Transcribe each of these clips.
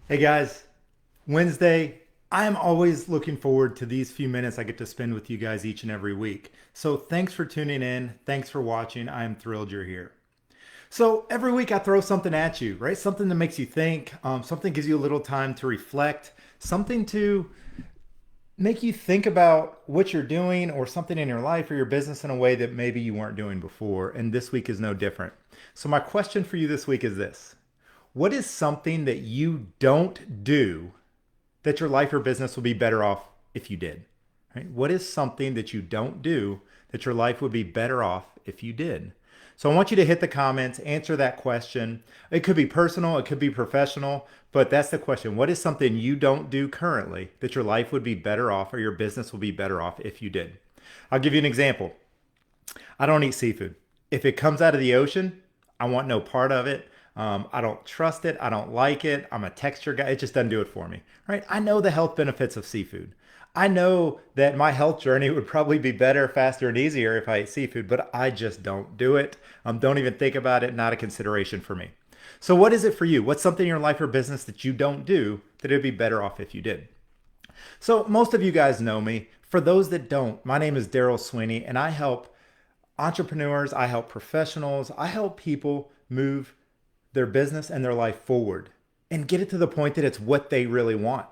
Hey guys, Wednesday. I am always looking forward to these few minutes I get to spend with you guys each and every week. So thanks for tuning in. Thanks for watching. I am thrilled you're here. So every week I throw something at you, right? Something that makes you think, something gives you a little time to reflect, something to make you think about what you're doing or something in your life or your business in a way that maybe you weren't doing before. And this week is no different. So my question for you this week is this. What is something that you don't do that your life or business will be better off if you did? Right? What is something that you don't do that your life would be better off if you did? So I want you to hit the comments, answer that question. It could be personal, it could be professional, but that's the question. What is something you don't do currently that your life would be better off or your business will be better off if you did? I'll give you an example. I don't eat seafood. If it comes out of the ocean, I want no part of it. I don't trust it. I don't like it. I'm a texture guy. It just doesn't do it for me. Right? I know the health benefits of seafood. I know that my health journey would probably be better, faster, and easier if I ate seafood, but I just don't do it. Don't even think about it. Not a consideration for me. So, what is it for you? What's something in your life or business that you don't do that it'd be better off if you did? So, most of you guys know me. For those that don't, my name is Daryl Sweeney, and I help entrepreneurs, I help professionals, I help people move their business and their life forward and get it to the point that it's what they really want.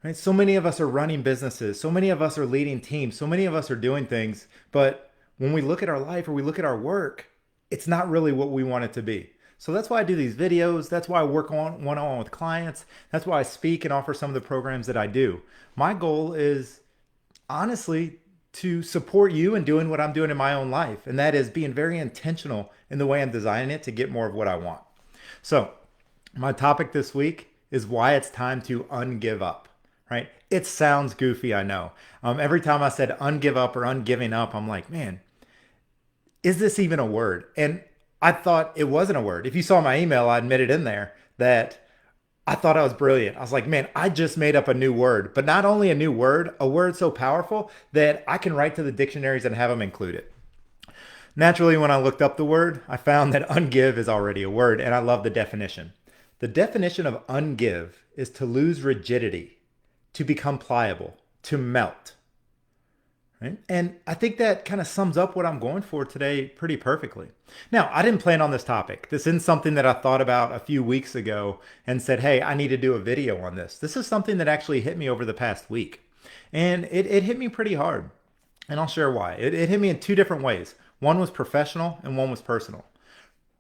Right? So many of us are running businesses, so many of us are leading teams, so many of us are doing things, but when we look at our life or we look at our work, it's not really what we want it to be. So that's why I do these videos. That's why I work on one-on-one with clients. That's why I speak and offer some of the programs that I do. My goal is honestly to support you in doing what I'm doing in my own life, and that is being very intentional in the way I'm designing it to get more of what I want. So, my topic this week is why it's time to ungive up, right? It sounds goofy, I know. Every time I said ungive up or ungiving up, I'm like, man, is this even a word? And I thought it wasn't a word. If you saw my email, I admitted in there that I thought I was brilliant. I was like, man, I just made up a new word, but not only a word so powerful that I can write to the dictionaries and have them include it. Naturally, when I looked up the word, I found that ungive is already a word, and I love the definition. The definition of ungive is to lose rigidity, to become pliable, to melt. Right? And I think that kind of sums up what I'm going for today pretty perfectly. Now, I didn't plan on this topic. This isn't something that I thought about a few weeks ago and said, hey, I need to do a video on this. This is something that actually hit me over the past week. And it hit me pretty hard. And I'll share why. It hit me in two different ways. One was professional and one was personal.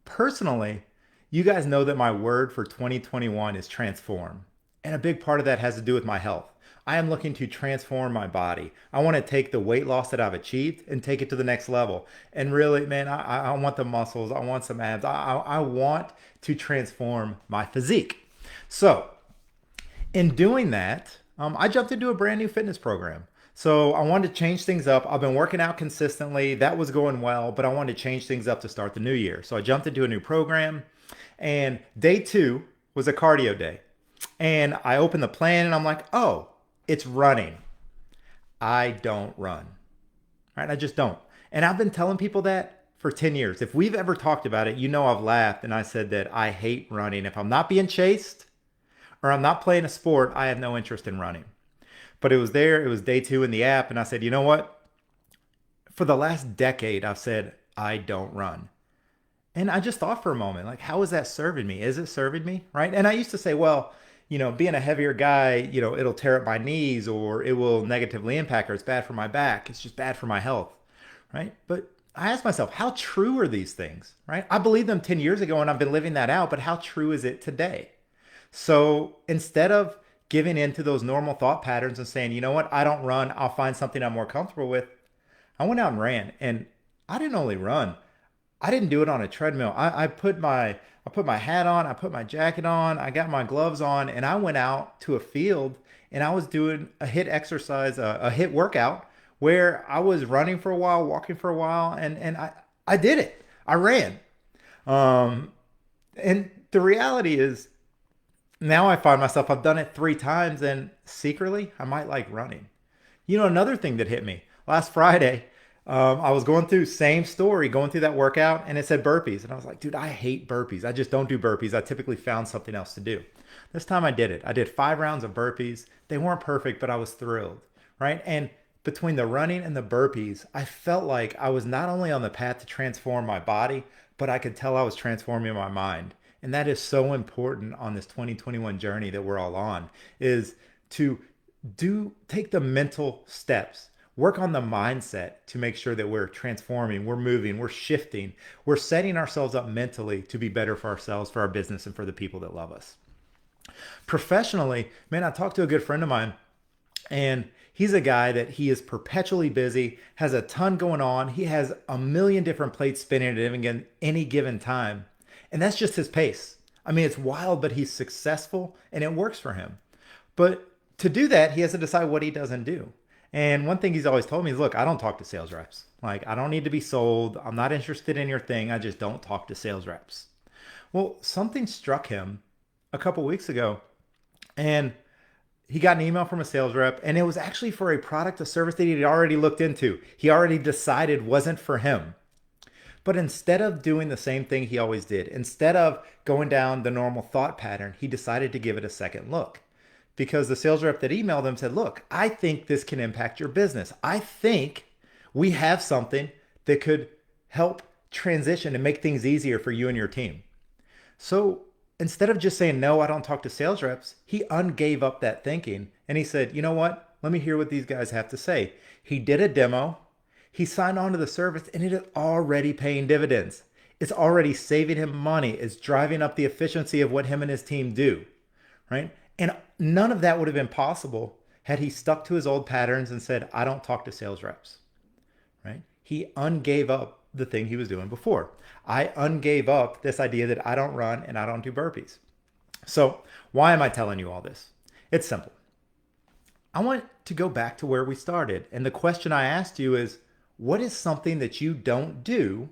Personally, you guys know that my word for 2021 is transform. And a big part of that has to do with my health. I am looking to transform my body. I want to take the weight loss that I've achieved and take it to the next level. And really, man, I want the muscles. I want some abs. I want to transform my physique. So, in doing that, I jumped into a brand new fitness program. So I wanted to change things up. I've been working out consistently. That was going well, but I wanted to change things up to start the new year. So I jumped into a new program, and day two was a cardio day. And I opened the plan and I'm like, oh, it's running. I don't run. Right? I just don't. And I've been telling people that for 10 years. If we've ever talked about it, you know I've laughed and I said that I hate running. If I'm not being chased or I'm not playing a sport, I have no interest in running. But it was there, it was day two in the app, and I said, you know what? For the last decade, I've said, I don't run. And I just thought for a moment, like, how is that serving me? Is it serving me? Right? And I used to say, well, being a heavier guy, it'll tear up my knees or it will negatively impact or it's bad for my back. It's just bad for my health. Right? But I asked myself, how true are these things? Right? I believed them 10 years ago and I've been living that out, but how true is it today? So instead of giving in to those normal thought patterns and saying, you know what, I don't run, I'll find something I'm more comfortable with, I went out and ran. And I didn't only run, I didn't do it on a treadmill. I put my hat on, I put my jacket on, I got my gloves on, and I went out to a field and I was doing a hit exercise, a hit workout where I was running for a while, walking for a while, and I did it. I ran. Um, and the reality is now I find myself, I've done it 3 times and secretly I might like running. Another thing that hit me last Friday, I was going through same story, going through that workout, and it said burpees, and I was like, dude, I hate burpees. I just don't do burpees. I typically found something else to do. This time I did it. I did 5 rounds of burpees. They weren't perfect, but I was thrilled, right? And between the running and the burpees, I felt like I was not only on the path to transform my body, but I could tell I was transforming my mind. And that is so important on this 2021 journey that we're all on, is to take the mental steps, work on the mindset to make sure that we're transforming, we're moving, we're shifting, we're setting ourselves up mentally to be better for ourselves, for our business, and for the people that love us. Professionally, man, I talked to a good friend of mine, and he's a guy that he is perpetually busy, has a ton going on. He has a million different plates spinning at any given time. And that's just his pace. I mean, it's wild, but he's successful and it works for him. But to do that, he has to decide what he doesn't do. And one thing he's always told me is, look, I don't talk to sales reps. Like, I don't need to be sold. I'm not interested in your thing. I just don't talk to sales reps. Well, something struck him a couple weeks ago, and he got an email from a sales rep, and it was actually for a product or service that he'd already looked into. He already decided wasn't for him. But instead of doing the same thing he always did, instead of going down the normal thought pattern, he decided to give it a second look. Because the sales rep that emailed him said, look, I think this can impact your business. I think we have something that could help transition and make things easier for you and your team. So instead of just saying, no, I don't talk to sales reps, he ungave up that thinking. And he said, you know what? Let me hear what these guys have to say. He did a demo. He signed on to the service, and it is already paying dividends. It's already saving him money. It's driving up the efficiency of what him and his team do, right? And none of that would have been possible had he stuck to his old patterns and said, I don't talk to sales reps, right? He ungave up the thing he was doing before. I ungave up this idea that I don't run and I don't do burpees. So why am I telling you all this? It's simple. I want to go back to where we started. And the question I asked you is, what is something that you don't do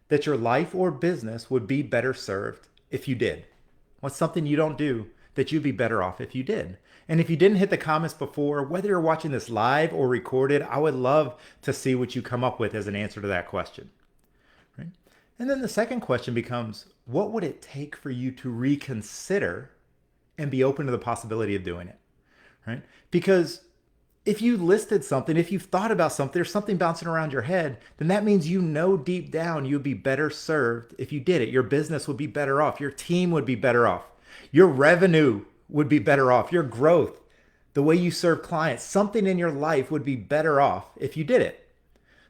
that your life or business would be better served if you did? What's something you don't do that you'd be better off if you did? And if you didn't hit the comments before, whether you're watching this live or recorded, I would love to see what you come up with as an answer to that question. Right? And then the second question becomes, what would it take for you to reconsider and be open to the possibility of doing it? Right? Because if you listed something, if you've thought about something, there's something bouncing around your head, then that means you know deep down you'd be better served if you did it. Your business would be better off. Your team would be better off. Your revenue would be better off. Your growth, the way you serve clients, something in your life would be better off if you did it.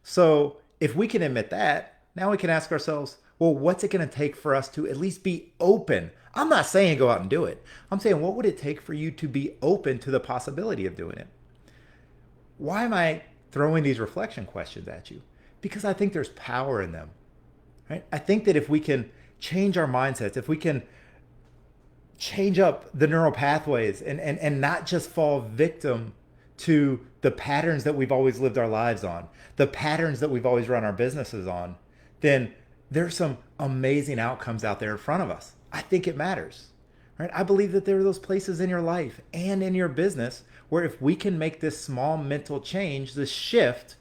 So if we can admit that, now we can ask ourselves, well, what's it going to take for us to at least be open? I'm not saying go out and do it. I'm saying, what would it take for you to be open to the possibility of doing it? Why am I throwing these reflection questions at you? Because I think there's power in them, right? I think that if we can change our mindsets, if we can change up the neural pathways and not just fall victim to the patterns that we've always lived our lives on, the patterns that we've always run our businesses on, then there's some amazing outcomes out there in front of us. I think it matters, right? I believe that there are those places in your life and in your business where if we can make this small mental change, this shift,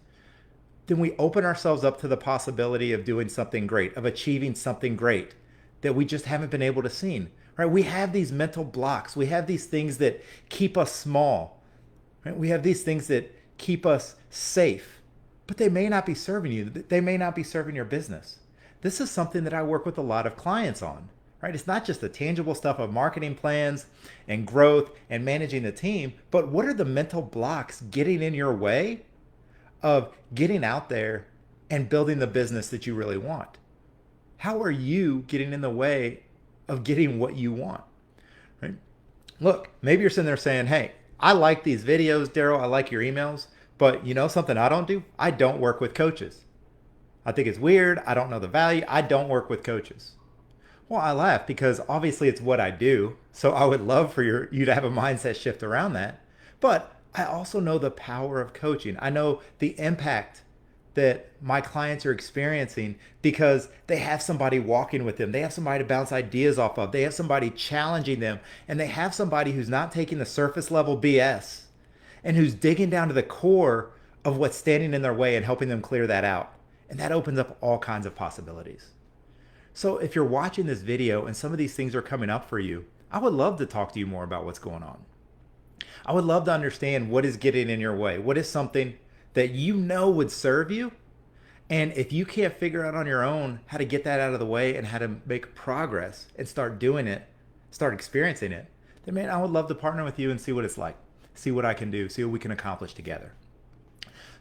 then we open ourselves up to the possibility of doing something great, of achieving something great that we just haven't been able to see, right? We have these mental blocks. We have these things that keep us small, right? We have these things that keep us safe, but they may not be serving you. They may not be serving your business. This is something that I work with a lot of clients on. Right? It's not just the tangible stuff of marketing plans and growth and managing the team, but what are the mental blocks getting in your way of getting out there and building the business that you really want? How are you getting in the way of getting what you want? Right? Look, maybe you're sitting there saying, hey, I like these videos, Daryl, I like your emails, but you know something I don't do? I don't work with coaches. I think it's weird. I don't know the value. I don't work with coaches. Well, I laugh because obviously it's what I do. So I would love for you to have a mindset shift around that. But I also know the power of coaching. I know the impact that my clients are experiencing because they have somebody walking with them. They have somebody to bounce ideas off of. They have somebody challenging them. And they have somebody who's not taking the surface level BS and who's digging down to the core of what's standing in their way and helping them clear that out. And that opens up all kinds of possibilities. So if you're watching this video and some of these things are coming up for you, I would love to talk to you more about what's going on. I would love to understand what is getting in your way. What is something that you know would serve you? And if you can't figure out on your own how to get that out of the way and how to make progress and start doing it, start experiencing it, then man, I would love to partner with you and see what it's like, see what I can do, see what we can accomplish together.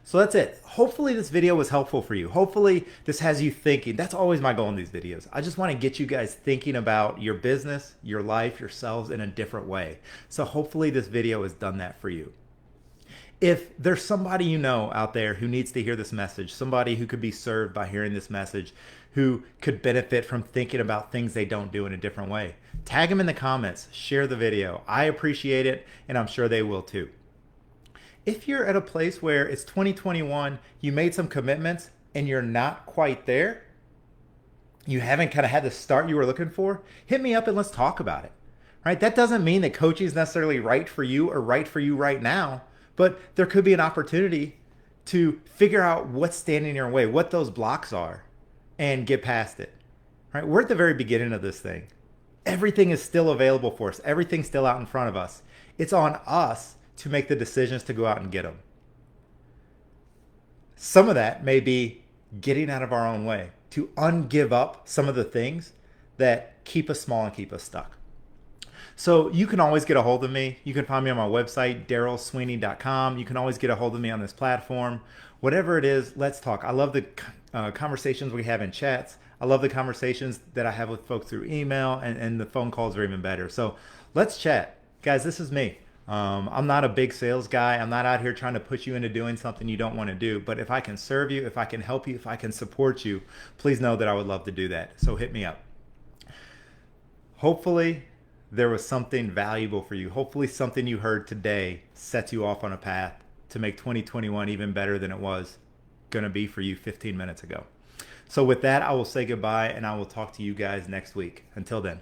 So that's it. Hopefully this video was helpful for you. Hopefully this has you thinking. That's always my goal in these videos. I just want to get you guys thinking about your business, your life, yourselves in a different way. So hopefully this video has done that for you. If there's somebody you know out there who needs to hear this message, somebody who could be served by hearing this message, who could benefit from thinking about things they don't do in a different way, tag them in the comments, share the video. I appreciate it, and I'm sure they will too. If you're at a place where it's 2021, you made some commitments and you're not quite there, you haven't kind of had the start you were looking for, hit me up and let's talk about it. Right? That doesn't mean that coaching is necessarily right for you or right for you right now, but there could be an opportunity to figure out what's standing in your way, what those blocks are, and get past it. Right? We're at the very beginning of this thing. Everything is still available for us. Everything's still out in front of us. It's on us to make the decisions to go out and get them. Some of that may be getting out of our own way, to ungive up some of the things that keep us small and keep us stuck. So you can always get a hold of me. You can find me on my website, darrellsweeney.com. You can always get a hold of me on this platform. Whatever it is, let's talk. I love the conversations we have in chats. I love the conversations that I have with folks through email, and the phone calls are even better. So let's chat. Guys, this is me. I'm not a big sales guy. I'm not out here trying to push you into doing something you don't want to do. But if I can serve you, if I can help you, if I can support you, please know that I would love to do that. So hit me up. Hopefully there was something valuable for you. Hopefully something you heard today sets you off on a path to make 2021 even better than it was going to be for you 15 minutes ago. So with that, I will say goodbye and I will talk to you guys next week. Until then.